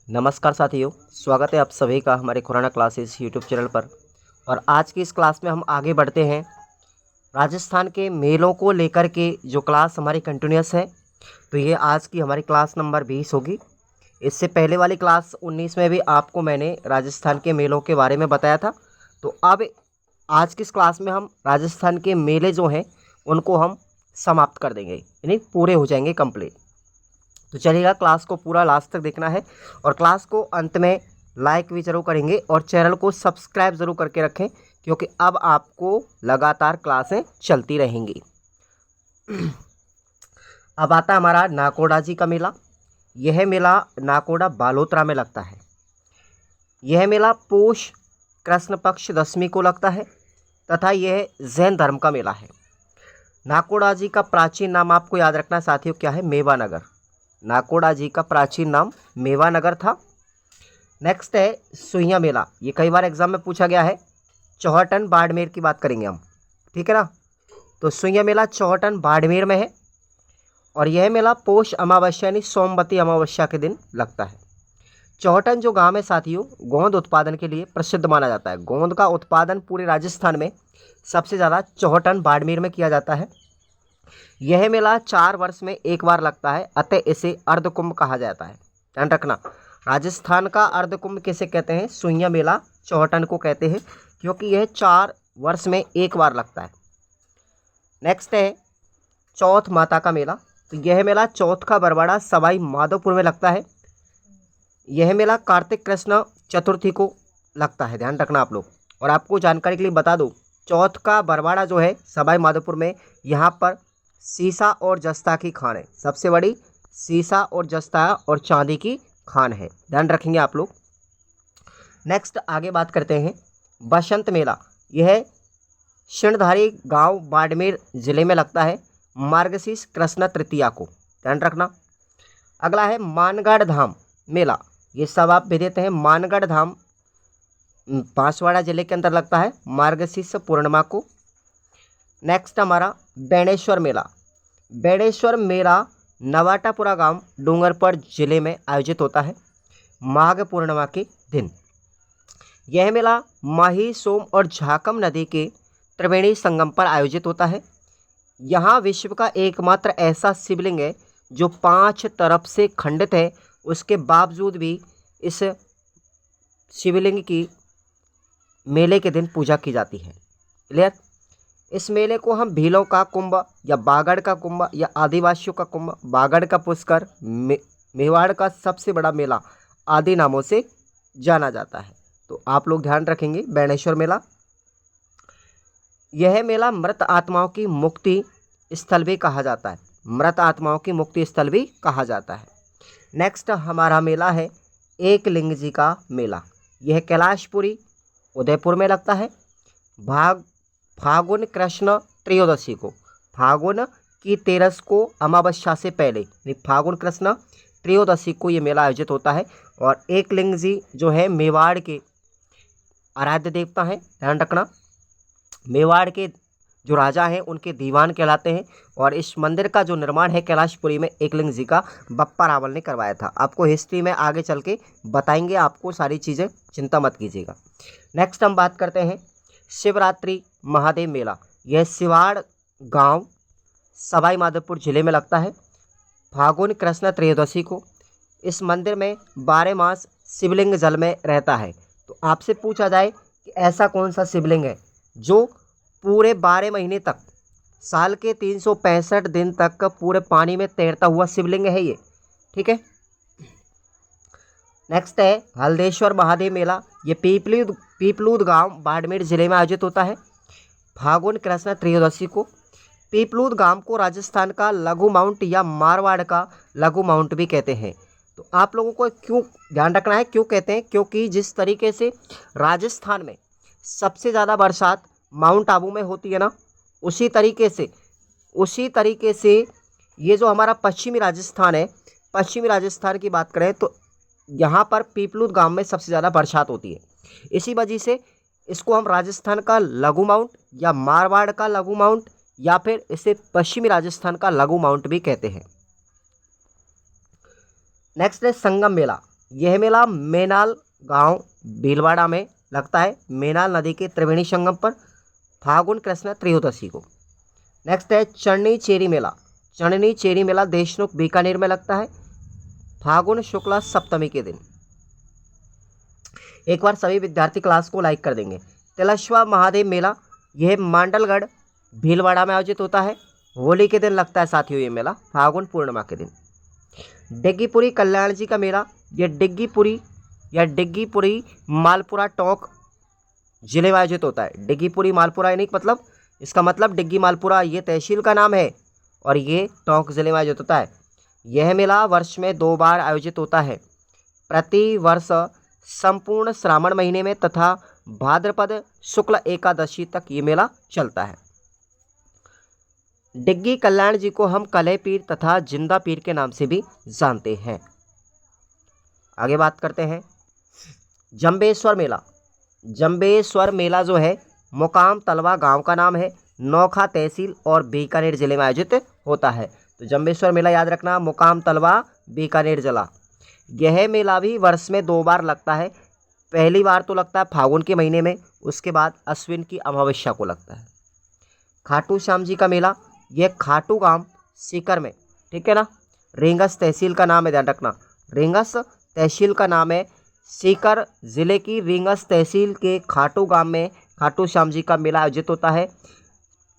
नमस्कार साथियों, स्वागत है आप सभी का हमारे खुराना क्लासेस यूट्यूब चैनल पर। और आज की इस क्लास में हम आगे बढ़ते हैं। राजस्थान के मेलों को लेकर के जो क्लास हमारी कंटिन्यूस है, तो ये आज की हमारी क्लास नंबर 20 होगी। इससे पहले वाली क्लास 19 में भी आपको मैंने राजस्थान के मेलों के बारे में बताया था। तो अब आज की इस क्लास में हम राजस्थान के मेले जो हैं उनको हम समाप्त कर देंगे, यानी पूरे हो जाएंगे कंप्लीट। तो चलिएगा, क्लास को पूरा लास्ट तक देखना है और क्लास को अंत में लाइक भी जरूर करेंगे और चैनल को सब्सक्राइब ज़रूर करके रखें, क्योंकि अब आपको लगातार क्लासें चलती रहेंगी। अब आता है हमारा नाकोड़ा जी का मेला। यह मेला नाकोड़ा बालोतरा में लगता है। यह मेला पोष कृष्ण पक्ष दशमी को लगता है तथा यह जैन धर्म का मेला है। नाकोड़ा जी का प्राचीन नाम आपको याद रखना साथियों क्या है? मेवानगर। नाकोड़ा जी का प्राचीन नाम मेवानगर था। नेक्स्ट है सुइया मेला। ये कई बार एग्जाम में पूछा गया है। चौहटन बाड़मेर की बात करेंगे हम, ठीक है ना। तो सुइया मेला चौहटन बाड़मेर में है और यह मेला पोष अमावस्या यानी सोमवती अमावस्या के दिन लगता है। चौहटन जो गांव है साथियों, गोंद उत्पादन के लिए प्रसिद्ध माना जाता है। गोंद का उत्पादन पूरे राजस्थान में सबसे ज़्यादा चौहटन बाड़मेर में किया जाता है। यह मेला 4 वर्ष में एक बार लगता है, अतः इसे अर्धकुंभ कहा जाता है। ध्यान रखना, राजस्थान का अर्धकुंभ किसे कहते हैं? सुइया मेला चौहटन को कहते हैं, क्योंकि यह 4 वर्ष में एक बार लगता है। नेक्स्ट है चौथ माता का मेला। तो यह मेला चौथ का बरवाड़ा सवाई माधोपुर में लगता है। यह मेला कार्तिक कृष्ण चतुर्थी को लगता है, ध्यान रखना आप लोग। और आपको जानकारी के लिए बता दूं, चौथ का बरवाड़ा जो है सवाई माधोपुर में, यहाँ पर सीसा और जस्ता की खान है। सबसे बड़ी सीसा और जस्ता और चांदी की खान है, ध्यान रखेंगे आप लोग। नेक्स्ट आगे बात करते हैं बसंत मेला। यह शिणधारी गांव बाड़मेर जिले में लगता है मार्गशीर्ष कृष्ण तृतीया को, ध्यान रखना। अगला है मानगढ़ धाम मेला। ये सब आप भी देते हैं। मानगढ़ धाम बांसवाड़ा जिले के अंदर लगता है मार्गशीर्ष पूर्णिमा को। नेक्स्ट हमारा बेणेश्वर मेला। बेणेश्वर मेला नवाटापुरा गांव डूंगरपुर जिले में आयोजित होता है माघ पूर्णिमा के दिन। यह मेला माही, सोम और झाकम नदी के त्रिवेणी संगम पर आयोजित होता है। यहाँ विश्व का एकमात्र ऐसा शिवलिंग है जो 5 तरफ से खंडित है, उसके बावजूद भी इस शिवलिंग की मेले के दिन पूजा की जाती है। क्लियर? इस मेले को हम भीलों का कुंभ या बागड़ का कुंभ या आदिवासियों का कुंभ, बागड़ का पुष्कर, मेवाड़ का सबसे बड़ा मेला आदि नामों से जाना जाता है। तो आप लोग ध्यान रखेंगे बेणेश्वर मेला। यह मेला मृत आत्माओं की मुक्ति स्थल भी कहा जाता है। मृत आत्माओं की मुक्ति स्थल भी कहा जाता है। नेक्स्ट हमारा मेला है एकलिंग जी का मेला। यह कैलाशपुरी उदयपुर में लगता है फागुन कृष्ण त्रयोदशी को। फागुन की 13 को अमावस्या से पहले फागुन कृष्ण त्रयोदशी को ये मेला आयोजित होता है। और एकलिंग जी जो है मेवाड़ के आराध्य देवता हैं, ध्यान रखना। मेवाड़ के जो राजा हैं उनके दीवान कहलाते हैं। और इस मंदिर का जो निर्माण है कैलाशपुरी में एकलिंग जी का बप्पा रावल ने करवाया था। आपको हिस्ट्री में आगे चल के बताएंगे आपको सारी चीज़ें, चिंता मत कीजिएगा। नेक्स्ट हम बात करते हैं शिवरात्रि महादेव मेला। यह सिवाड़ गांव सवाई माधोपुर जिले में लगता है फागुन कृष्ण त्रयोदशी को। इस मंदिर में 12 मास शिवलिंग जल में रहता है। तो आपसे पूछा जाए कि ऐसा कौन सा शिवलिंग है जो पूरे 12 महीने तक, साल के 365 दिन तक पूरे पानी में तैरता हुआ शिवलिंग है ये, ठीक है। नेक्स्ट है हल्देश्वर महादेव मेला। ये पीपलूद गांव बाड़मेर जिले में आयोजित होता है फागुन कृष्ण त्रयोदशी को। पीपलूद गांव को राजस्थान का लघु माउंट या मारवाड़ का लघु माउंट भी कहते हैं। तो आप लोगों को क्यों ध्यान रखना है, क्यों कहते हैं? क्योंकि जिस तरीके से राजस्थान में सबसे ज़्यादा बरसात माउंट आबू में होती है ना, उसी तरीके से ये जो हमारा पश्चिमी राजस्थान है, पश्चिमी राजस्थान की बात करें तो यहाँ पर पीपलूद गांव में सबसे ज़्यादा बरसात होती है। इसी वजह से इसको हम राजस्थान का लघु माउंट या मारवाड़ का लघु माउंट या फिर इसे पश्चिमी राजस्थान का लघु माउंट भी कहते हैं। नेक्स्ट है संगम मेला। यह मेला मेनाल गांव भीलवाड़ा में लगता है, मेनाल नदी के त्रिवेणी संगम पर, फागुन कृष्ण त्रयोदशी को। नेक्स्ट है चरनी चेरी मेला। चरनी चेरी मेला देशमुख बीकानेर में लगता है, फागुन शुक्ला सप्तमी के दिन। एक बार सभी विद्यार्थी क्लास को लाइक कर देंगे। तिलस्वा महादेव मेला, यह मांडलगढ़ भीलवाड़ा में आयोजित होता है, होली के दिन लगता है साथियों ये मेला, फागुन पूर्णिमा के दिन। डिग्गीपुरी कल्याण जी का मेला, यह डिग्गीपुरी मालपुरा टोंक जिले में आयोजित होता है। डिग्गीपुरी मालपुरा यानी मतलब इसका मतलब डिग्गी मालपुरा ये तहसील का नाम है और ये टोंक जिले में आयोजित होता है। यह मेला वर्ष में 2 बार आयोजित होता है, प्रति वर्ष संपूर्ण श्रावण महीने में तथा भाद्रपद शुक्ल एकादशी तक ये मेला चलता है। डिग्गी कल्याण जी को हम कलह पीर तथा जिंदा पीर के नाम से भी जानते हैं। आगे बात करते हैं जंबेश्वर मेला। जंबेश्वर मेला जो है मुकाम तलवा गांव का नाम है, नौखा तहसील और बीकानेर जिले में आयोजित होता है। तो जंबेश्वर मेला याद रखना, मुकाम तलवा बीकानेर जिला। यह मेला भी वर्ष में 2 बार लगता है, पहली बार तो लगता है फागुन के महीने में, उसके बाद अश्विन की अमावस्या को लगता है। खाटू श्याम जी का मेला, यह खाटू गांव सीकर में, ठीक है ना, रेंगस तहसील का नाम है, ध्यान रखना रेंगस तहसील का नाम है। सीकर जिले की रेंगस तहसील के खाटू गांव में खाटू श्याम जी का मेला आयोजित होता है,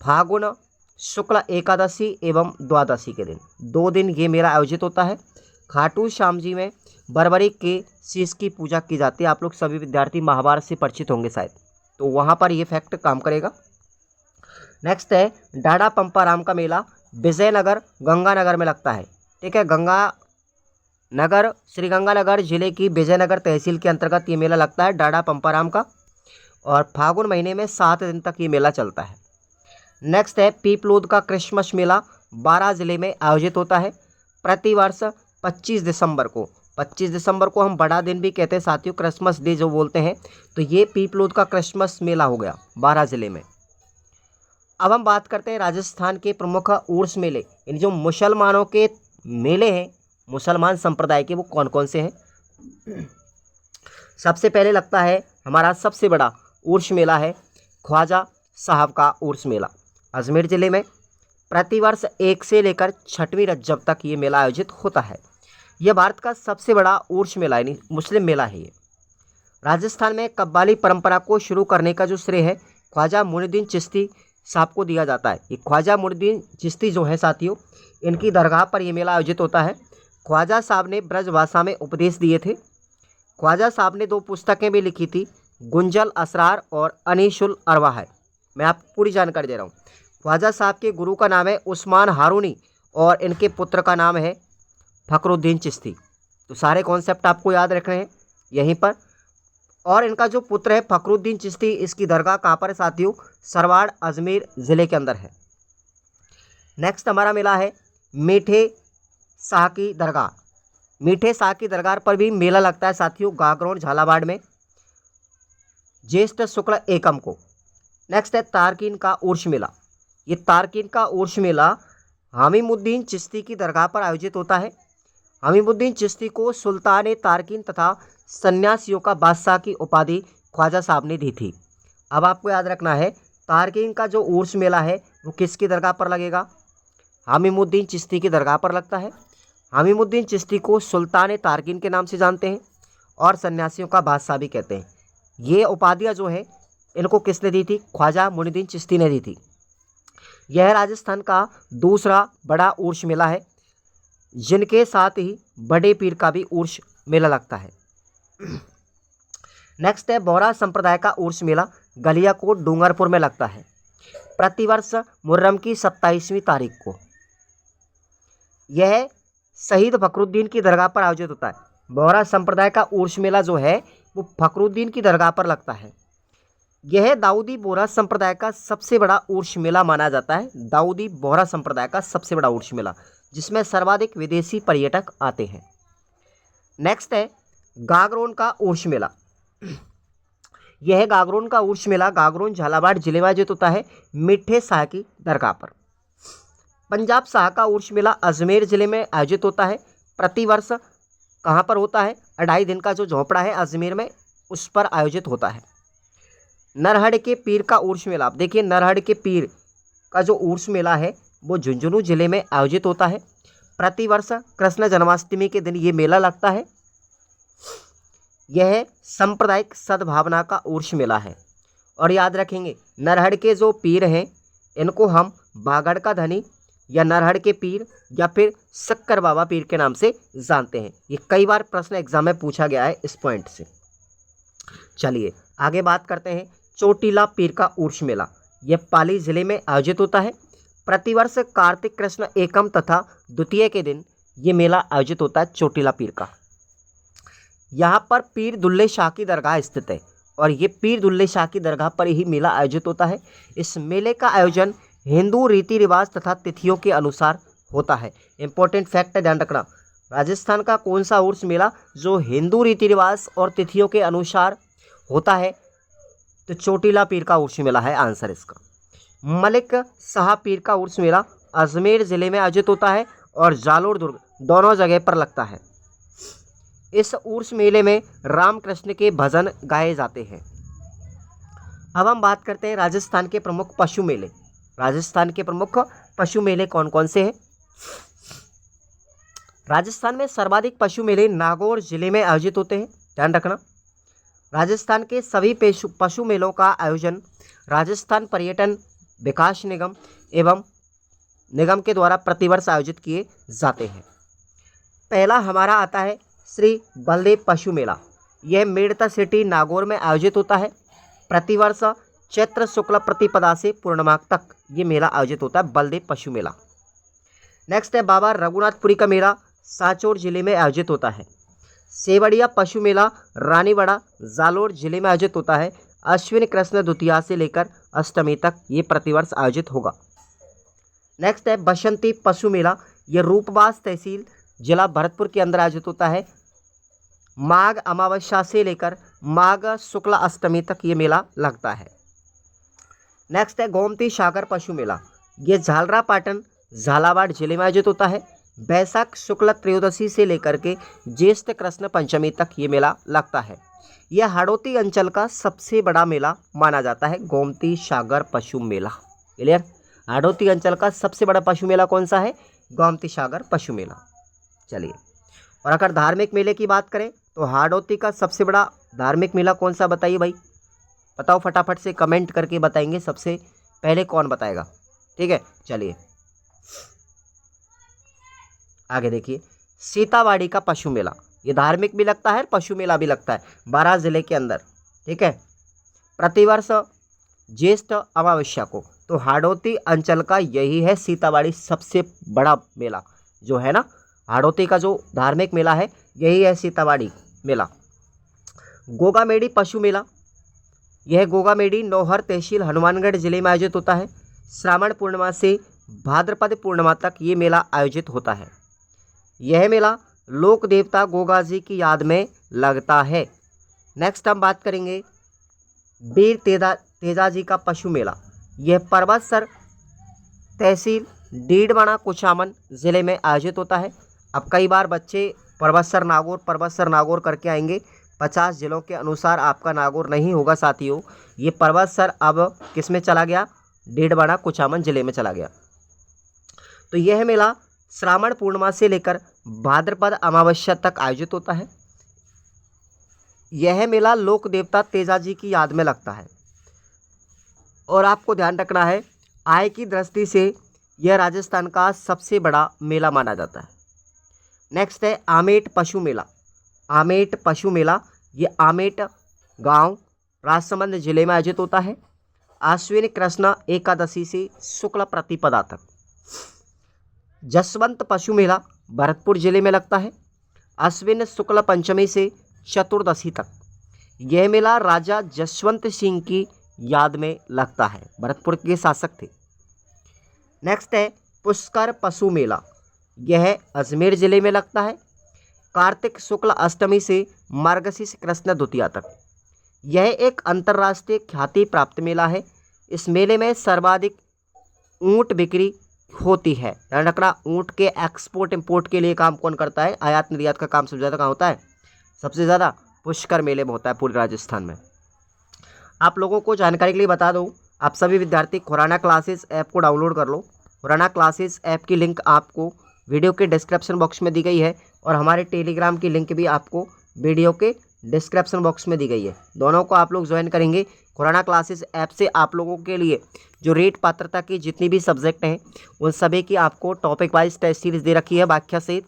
फागुन शुक्ल एकादशी एवं द्वादशी के दिन। 2 दिन ये मेला आयोजित होता है। खाटू श्याम जी में बरबरी के शीश की पूजा की जाती है। आप लोग सभी विद्यार्थी महाभारत से परिचित होंगे शायद, तो वहाँ पर ये फैक्ट काम करेगा। नेक्स्ट है डाडा पंपाराम का मेला, विजयनगर गंगानगर में लगता है, ठीक है, गंगानगर श्री गंगानगर जिले की विजयनगर तहसील के अंतर्गत ये मेला लगता है डाडा पंपाराम का, और फागुन महीने में 7 दिन तक ये मेला चलता है। नेक्स्ट है पीपलोद का क्रिसमस मेला, 12 जिले में आयोजित होता है, प्रतिवर्ष 25 दिसंबर को। 25 दिसंबर को हम बड़ा दिन भी कहते हैं साथियों, क्रिसमस डे जो बोलते हैं। तो ये पीपलोद का क्रिसमस मेला हो गया 12 जिले में। अब हम बात करते हैं राजस्थान के प्रमुख उर्स मेले, इन जो मुसलमानों के मेले हैं, मुसलमान संप्रदाय के, वो कौन कौन से हैं। सबसे पहले लगता है हमारा सबसे बड़ा उर्स मेला है ख्वाजा साहब का उर्स मेला, अजमेर ज़िले में। प्रतिवर्ष 1 से लेकर 6वीं रजब तक ये मेला आयोजित होता है। यह भारत का सबसे बड़ा उर्स मेला यानी मुस्लिम मेला है ये। राजस्थान में कव्वाली परंपरा को शुरू करने का जो श्रेय है ख्वाजा मुइनुद्दीन चिश्ती साहब को दिया जाता है। ये ख्वाजा मुइनुद्दीन चिश्ती जो है साथियों, इनकी दरगाह पर यह मेला आयोजित होता है। ख्वाजा साहब ने ब्रज भाषा में उपदेश दिए थे। ख्वाजा साहब ने 2 पुस्तकें भी लिखी थी, गुंजल असरार और अनीसुल अरवा है। मैं आपको पूरी जानकारी दे रहा हूँ। ख्वाजा साहब के गुरु का नाम है उस्मान हारूनी और इनके पुत्र का नाम है फखरुद्दीन चिश्ती। तो सारे कॉन्सेप्ट आपको याद रखने हैं यहीं पर। और इनका जो पुत्र है फखरुद्दीन चिश्ती, इसकी दरगाह कहाँ पर है साथियों, सरवाड़ अजमेर ज़िले के अंदर है। नेक्स्ट हमारा मेला है मीठे शाह की दरगाह। मीठे शाह की दरगाह पर भी मेला लगता है साथियों, गागरोन झालावाड़ में, ज्येष्ठ शुक्ल एकम को। नेक्स्ट है तारकीन का उर्स मेला। ये तारकीन का उर्स मेला हमीमुद्दीन चिश्ती की दरगाह पर आयोजित होता है। हमीमुद्दीन चिश्ती को सुल्तान तारकीन तथा सन्यासियों का बादशाह की उपाधि ख्वाजा साहब ने दी थी। अब आपको याद रखना है तारकीन का जो उर्स मेला है वो किसकी दरगाह पर लगेगा, हमीमुद्दीन चिश्ती की दरगाह पर लगता है। हमीमुद्दीन चिश्ती को सुल्तान तारकीन के नाम से जानते हैं और सन्यासियों का बादशाह भी कहते हैं। ये उपाधियाँ जो है इनको किसने दी थी, ख्वाजा मुइनुद्दीन चिश्ती ने दी थी। यह राजस्थान का दूसरा बड़ा उर्स मेला है, जिनके साथ ही बड़े पीर का भी उर्स मेला लगता है। नेक्स्ट है बोहरा संप्रदाय का उर्स मेला, गलियाकोट डूंगरपुर में लगता है, प्रतिवर्ष मुहर्रम की 27वीं तारीख को। यह शहीद फखरुद्दीन की दरगाह पर आयोजित होता है। बोहरा संप्रदाय का उर्स मेला जो है वो फखरुद्दीन की दरगाह पर लगता है। यह दाऊदी बोहरा संप्रदाय का सबसे बड़ा उर्स मेला माना जाता है। दाऊदी बोहरा संप्रदाय का सबसे बड़ा उर्स मेला, जिसमें सर्वाधिक विदेशी पर्यटक आते हैं। नेक्स्ट है गागरोन का उर्स मेला। यह गागरोन का उर्स मेला गागरोन झालावाड़ जिले में आयोजित होता है, मिठे शाह की दरगाह पर। पंजाब शाह का उर्स मेला अजमेर जिले में आयोजित होता है, प्रतिवर्ष कहाँ पर होता है? 2.5 दिन का जो झोंपड़ा है अजमेर में, उस पर आयोजित होता है। नरहड़ के पीर का उर्स मेला, आप देखिए नरहड़ के पीर का जो उर्स मेला है वो झुंझुनू जिले में आयोजित होता है। प्रतिवर्ष कृष्ण जन्माष्टमी के दिन ये मेला लगता है। यह सांप्रदायिक सद्भावना का उर्स मेला है। और याद रखेंगे नरहड़ के जो पीर हैं इनको हम बागड़ का धनी या नरहड़ के पीर या फिर शक्कर बाबा पीर के नाम से जानते हैं। ये कई बार प्रश्न एग्जाम में पूछा गया है इस पॉइंट से। चलिए आगे बात करते हैं चोटीला पीर का उर्स मेला। यह पाली जिले में आयोजित होता है। प्रतिवर्ष कार्तिक कृष्ण एकम तथा द्वितीय के दिन ये मेला आयोजित होता है चोटीला पीर का। यहाँ पर पीर दुल्ले शाह की दरगाह स्थित है और ये पीर दुल्ले शाह की दरगाह पर ही मेला आयोजित होता है। इस मेले का आयोजन हिंदू रीति रिवाज तथा तिथियों के अनुसार होता है। इंपॉर्टेंट फैक्ट है, ध्यान रखना, राजस्थान का कौन सा उर्स मेला जो हिंदू रीति रिवाज और तिथियों के अनुसार होता है? तो चोटीला पीर का उर्स मेला है आंसर इसका। मलिक शाह पीर का उर्स मेला अजमेर ज़िले में आयोजित होता है और जालोर दुर्ग दोनों जगह पर लगता है। इस उर्स मेले में रामकृष्ण के भजन गाए जाते हैं। अब हम बात करते हैं राजस्थान के प्रमुख पशु मेले। राजस्थान के प्रमुख पशु मेले कौन कौन से हैं? राजस्थान में सर्वाधिक पशु मेले नागौर जिले में आयोजित होते हैं, ध्यान रखना। राजस्थान के सभी पशु मेलों का आयोजन राजस्थान पर्यटन विकास निगम के द्वारा प्रतिवर्ष आयोजित किए जाते हैं। पहला हमारा आता है श्री बलदेव पशु मेला। यह मेड़ता सिटी नागौर में आयोजित होता है। प्रतिवर्ष चैत्र शुक्ल प्रतिपदा से पूर्णिमा तक ये मेला आयोजित होता है, बलदेव पशु मेला। नेक्स्ट है बाबा रघुनाथपुरी का मेला, सांचौर जिले में आयोजित होता है। सेवड़िया पशु मेला रानीवाड़ा जालोर जिले में आयोजित होता है। अश्विन कृष्ण द्वितीया से लेकर अष्टमी तक ये प्रतिवर्ष आयोजित होगा। नेक्स्ट है बसंती पशु मेला, ये रूपबास तहसील जिला भरतपुर के अंदर आयोजित होता है। माघ अमावस्या से लेकर माघ शुक्ला अष्टमी तक ये मेला लगता है। नेक्स्ट है गोमती सागर पशु मेला, ये झालरापाटन झालावाड़ जिले में आयोजित होता है। बैसाख शुक्ल त्रयोदशी से लेकर के ज्येष्ठ कृष्ण पंचमी तक ये मेला लगता है। यह हाड़ौती अंचल का सबसे बड़ा मेला माना जाता है, गोमती सागर पशु मेला। क्लियर? हाड़ौती अंचल का सबसे बड़ा पशु मेला कौन सा है? गोमती सागर पशु मेला। चलिए, और अगर धार्मिक मेले की बात करें तो हाड़ौती का सबसे बड़ा धार्मिक मेला कौन सा बताइए भाई? बताओ फटाफट से, कमेंट करके बताएंगे सबसे पहले कौन बताएगा। ठीक है, चलिए आगे देखिए सीतावाड़ी का पशु मेला। ये धार्मिक भी लगता है, पशु मेला भी लगता है, 12 जिले के अंदर। ठीक है, प्रतिवर्ष ज्येष्ठ अमावस्या को। तो हाड़ौती अंचल का यही है सीतावाड़ी सबसे बड़ा मेला जो है ना। हाड़ौती का जो धार्मिक मेला है यही है सीतावाड़ी मेला। गोगामेड़ी पशु मेला, यह गोगामेड़ी नौहर तहसील हनुमानगढ़ जिले में आयोजित होता है। श्रावण पूर्णिमा से भाद्रपद पूर्णिमा तक ये मेला आयोजित होता है। यह मेला लोक देवता गोगा जी की याद में लगता है। नेक्स्ट हम बात करेंगे वीर तेजाजी का पशु मेला। यह परबतसर तहसील डीडवाना कुचामन जिले में आयोजित होता है। अब कई बार बच्चे परबतसर नागौर करके आएंगे, 50 जिलों के अनुसार आपका नागौर नहीं होगा साथियों। ये परबतसर अब किस में चला गया? डीडवाना कुचामन जिले में चला गया। तो यह मेला श्रावण पूर्णिमा से लेकर भाद्रपद अमावस्या तक आयोजित होता है। यह मेला लोक देवता तेजाजी की याद में लगता है। और आपको ध्यान रखना है, आय की दृष्टि से यह राजस्थान का सबसे बड़ा मेला माना जाता है। नेक्स्ट है आमेट पशु मेला। आमेट पशु मेला, ये आमेट गांव राजसमंद जिले में आयोजित होता है। आश्विन कृष्ण एकादशी से शुक्ल प्रतिपदा तक। जसवंत पशु मेला भरतपुर जिले में लगता है। अश्विन शुक्ल पंचमी से चतुर्दशी तक। यह मेला राजा जसवंत सिंह की याद में लगता है, भरतपुर के शासक थे। नेक्स्ट है पुष्कर पशु मेला, यह अजमेर जिले में लगता है। कार्तिक शुक्ल अष्टमी से मार्गशीर्ष कृष्ण द्वितीया तक। यह एक अंतर्राष्ट्रीय ख्याति प्राप्त मेला है। इस मेले में सर्वाधिक ऊंट बिक्री होती है। ध्यान रखना, ऊँट के एक्सपोर्ट इंपोर्ट के लिए काम कौन करता है? आयात निर्यात का काम सबसे ज़्यादा कहाँ होता है? सबसे ज़्यादा पुष्कर मेले में होता है पूरे राजस्थान में। आप लोगों को जानकारी के लिए बता दूं, आप सभी विद्यार्थी खुराना क्लासेस ऐप को डाउनलोड कर लो। खुराना क्लासेस ऐप की लिंक आपको वीडियो के डिस्क्रिप्शन बॉक्स में दी गई है और हमारे टेलीग्राम की लिंक भी आपको वीडियो के डिस्क्रिप्शन बॉक्स में दी गई है। दोनों को आप लोग ज्वाइन करेंगे। खुराना क्लासेस ऐप से आप लोगों के लिए जो रेट पात्रता की जितनी भी सब्जेक्ट हैं उन सभी की आपको टॉपिक वाइज टेस्ट सीरीज दे रखी है व्याख्या सहित,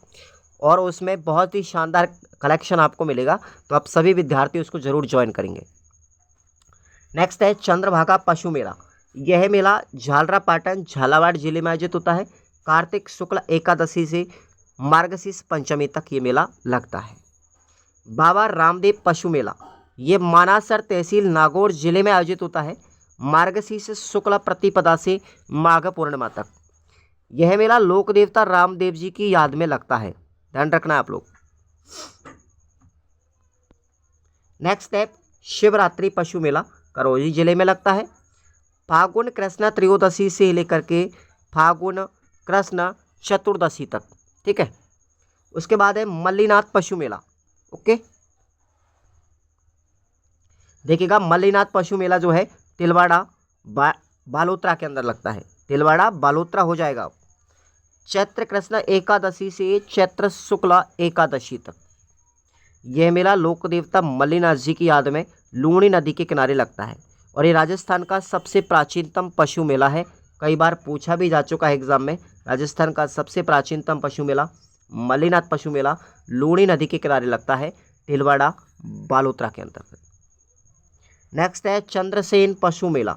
और उसमें बहुत ही शानदार कलेक्शन आपको मिलेगा। तो आप सभी विद्यार्थी उसको जरूर ज्वाइन करेंगे। नेक्स्ट है चंद्रभागा पशु मेला। यह मेला झालरापाटन झालावाड़ जिले में आयोजित होता है। कार्तिक शुक्ल एकादशी से मार्गशीर्ष पंचमी तक ये मेला लगता है। बाबा रामदेव पशु मेला, ये मानासर तहसील नागौर जिले में आयोजित होता है। मार्गशीर्ष शुक्ल प्रतिपदा से माघ पूर्णिमा तक यह मेला लोक देवता रामदेव जी की याद में लगता है। ध्यान रखना है आप लोग। नेक्स्ट स्टेप, शिवरात्रि पशु मेला करौली जिले में लगता है। फागुन कृष्ण त्रयोदशी से लेकर के फागुन कृष्ण चतुर्दशी तक, ठीक है। उसके बाद है मल्लीनाथ पशु मेला। ओके, देखिएगा मल्लीनाथ पशु मेला जो है तिलवाड़ा बालोतरा के अंदर लगता है। तिलवाड़ा बालोतरा हो जाएगा। चैत्र कृष्ण एकादशी से चैत्र शुक्ला एकादशी तक यह मेला लोक देवता मल्लीनाथ जी की याद में लूणी नदी के किनारे लगता है और ये राजस्थान का सबसे प्राचीनतम पशु मेला है। कई बार पूछा भी जा चुका है एग्जाम में। राजस्थान का सबसे प्राचीनतम पशु मेला मल्लीनाथ पशु मेला लूणी नदी के किनारे लगता है, तिलवाड़ा बालोतरा के अंतर्गत। नेक्स्ट है चंद्रसेन पशु मेला।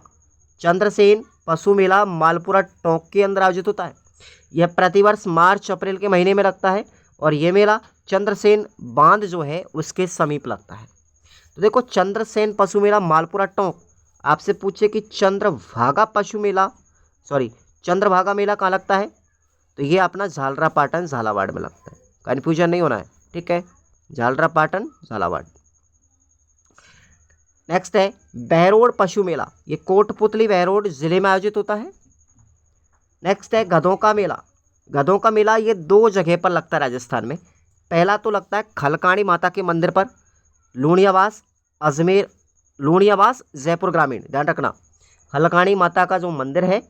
चंद्रसेन पशु मेला मालपुरा टोंक के अंदर आयोजित होता है। यह प्रतिवर्ष मार्च अप्रैल के महीने में लगता है और यह मेला चंद्रसेन बांध जो है उसके समीप लगता है। तो देखो, चंद्रसेन पशु मेला मालपुरा टोंक। आपसे पूछे कि चंद्रभागा पशु मेला, सॉरी चंद्रभागा मेला कहाँ लगता है, तो ये अपना झालरापाटन झालावाड़ में लगता है। कन्फ्यूजन नहीं होना है, ठीक है, झालरापाटन झालावाड़। नेक्स्ट है बहरोड पशु मेला। ये कोटपुतली बहरोड जिले में आयोजित होता है। नेक्स्ट है गधों का मेला। गधों का मेला ये दो जगह पर लगता है राजस्थान में। पहला तो लगता है खलकाणी माता के मंदिर पर, लूणियावास अजमेर, लूणियावास जयपुर ग्रामीण। ध्यान रखना, खलकाणी माता का जो मंदिर है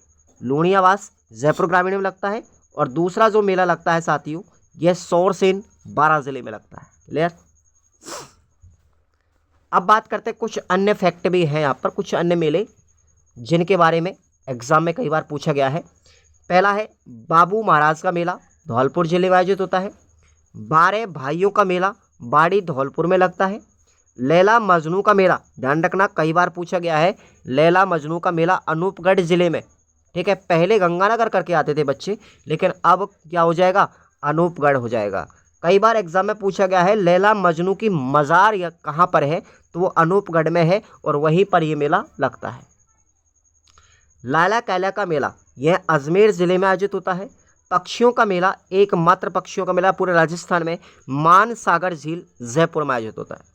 लूणियावास जयपुर ग्रामीण में लगता है। और दूसरा जो मेला लगता है साथियों, यह सौरसेन बारां जिले में लगता है। क्लियर। अब बात करते हैं, कुछ अन्य फैक्ट भी हैं यहाँ पर, कुछ अन्य मेले जिनके बारे में एग्जाम में कई बार पूछा गया है। पहला है बाबू महाराज का मेला, धौलपुर जिले में आयोजित होता है। 12 भाइयों का मेला बाड़ी धौलपुर में लगता है। लैला मजनू का मेला, ध्यान रखना कई बार पूछा गया है, लैला मजनू का मेला अनूपगढ़ जिले में, ठीक है। पहले गंगानगर करके आते थे बच्चे, लेकिन अब क्या हो जाएगा, अनूपगढ़ हो जाएगा। कई बार एग्जाम में पूछा गया है लैला मजनू की मज़ार या कहाँ पर है, तो वो अनूपगढ़ में है और वहीं पर ये मेला लगता है। लाला कैला का मेला, यह अजमेर ज़िले में आयोजित होता है। पक्षियों का मेला, एकमात्र पक्षियों का मेला पूरे राजस्थान में मानसागर झील जयपुर में आयोजित होता है।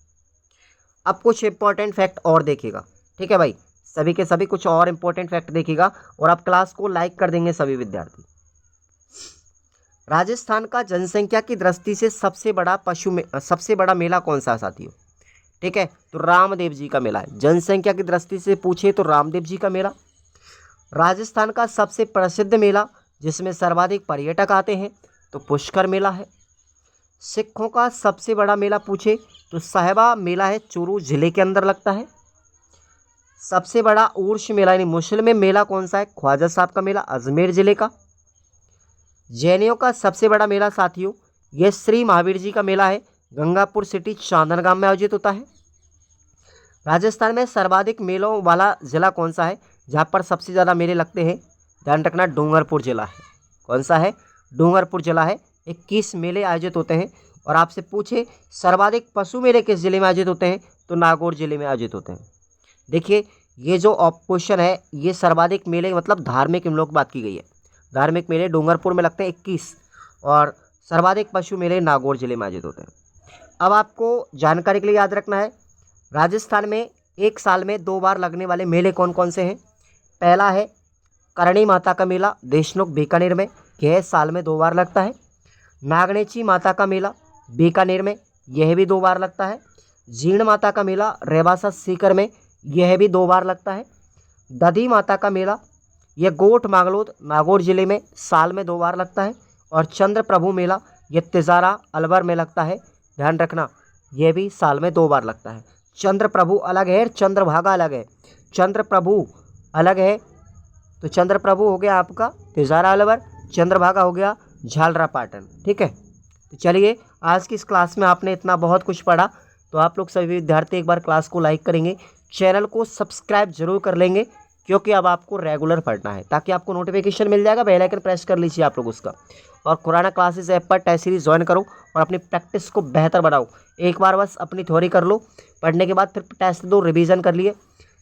अब कुछ इंपॉर्टेंट फैक्ट और देखिएगा, ठीक है भाई, सभी के सभी कुछ और इंपॉर्टेंट फैक्ट देखिएगा और आप क्लास को लाइक कर देंगे सभी विद्यार्थी। राजस्थान का जनसंख्या की दृष्टि से सबसे बड़ा मेला कौन सा है साथियों, ठीक है, तो रामदेव जी का मेला है। जनसंख्या की दृष्टि से पूछे तो रामदेव जी का मेला। राजस्थान का सबसे प्रसिद्ध मेला जिसमें सर्वाधिक पर्यटक आते हैं तो पुष्कर मेला है। सिखों का सबसे बड़ा मेला पूछे तो साहिबा मेला है, चूरू जिले के अंदर लगता है। सबसे बड़ा उर्स मेला यानी मुस्लिम मेला कौन सा है, ख्वाजा साहब का मेला, अजमेर जिले का। जैनियों का सबसे बड़ा मेला साथियों यह श्री महावीर जी का मेला है, गंगापुर सिटी चांदनगाम में आयोजित होता है। राजस्थान में सर्वाधिक मेलों वाला जिला कौन सा है, जहाँ पर सबसे ज़्यादा मेले लगते हैं, ध्यान रखना डूंगरपुर जिला है। कौन सा है, डूंगरपुर जिला है। 21 मेले आयोजित होते हैं। और आपसे पूछे सर्वाधिक पशु मेले किस जिले में आयोजित होते हैं, तो नागौर जिले में आयोजित होते हैं। देखिए ये जो क्वेश्चन है ये सर्वाधिक मेले मतलब धार्मिक हम लोग बात की गई है। धार्मिक मेले डूंगरपुर में लगते हैं 21 और सर्वाधिक पशु मेले नागौर जिले में आयोजित होते हैं। अब आपको जानकारी के लिए याद रखना है, राजस्थान में एक साल में 2 बार लगने वाले मेले कौन कौन से हैं। पहला है करणी माता का मेला देशमुख बीकानेर में, यह साल में 2 बार लगता है। नागनेची माता का मेला बीकानेर में, यह भी 2 बार लगता है। जीण माता का मेला रेवासा सीकर में, यह भी 2 बार लगता है। दधी माता का मेला यह गोठ मांगलोद नागौर जिले में साल में 2 बार लगता है। और चंद्र प्रभु मेला यह तिजारा अलवर में लगता है, ध्यान रखना, यह भी साल में 2 बार लगता है। चंद्र प्रभु अलग है, चंद्रभागा अलग है। चंद्र प्रभु अलग है तो चंद्र प्रभु हो गया आपका तिजारा अलवर, चंद्रभागा हो गया झालरा पाटन, ठीक है। तो चलिए, आज की इस क्लास में आपने इतना बहुत कुछ पढ़ा, तो आप लोग सभी विद्यार्थी एक बार क्लास को लाइक करेंगे, चैनल को सब्सक्राइब जरूर कर लेंगे, क्योंकि अब आपको रेगुलर पढ़ना है, ताकि आपको नोटिफिकेशन मिल जाएगा, बेल आइकन प्रेस कर लीजिए आप लोग उसका। और खुराना क्लासेस ऐप पर टेस्ट सीरीज ज्वाइन करो और अपनी प्रैक्टिस को बेहतर बनाओ। एक बार बस अपनी थ्योरी कर लो, पढ़ने के बाद फिर टेस्ट दो, रिवीजन कर लिए।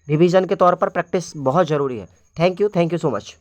रिवीजन के तौर पर प्रैक्टिस बहुत ज़रूरी है। Thank you so much.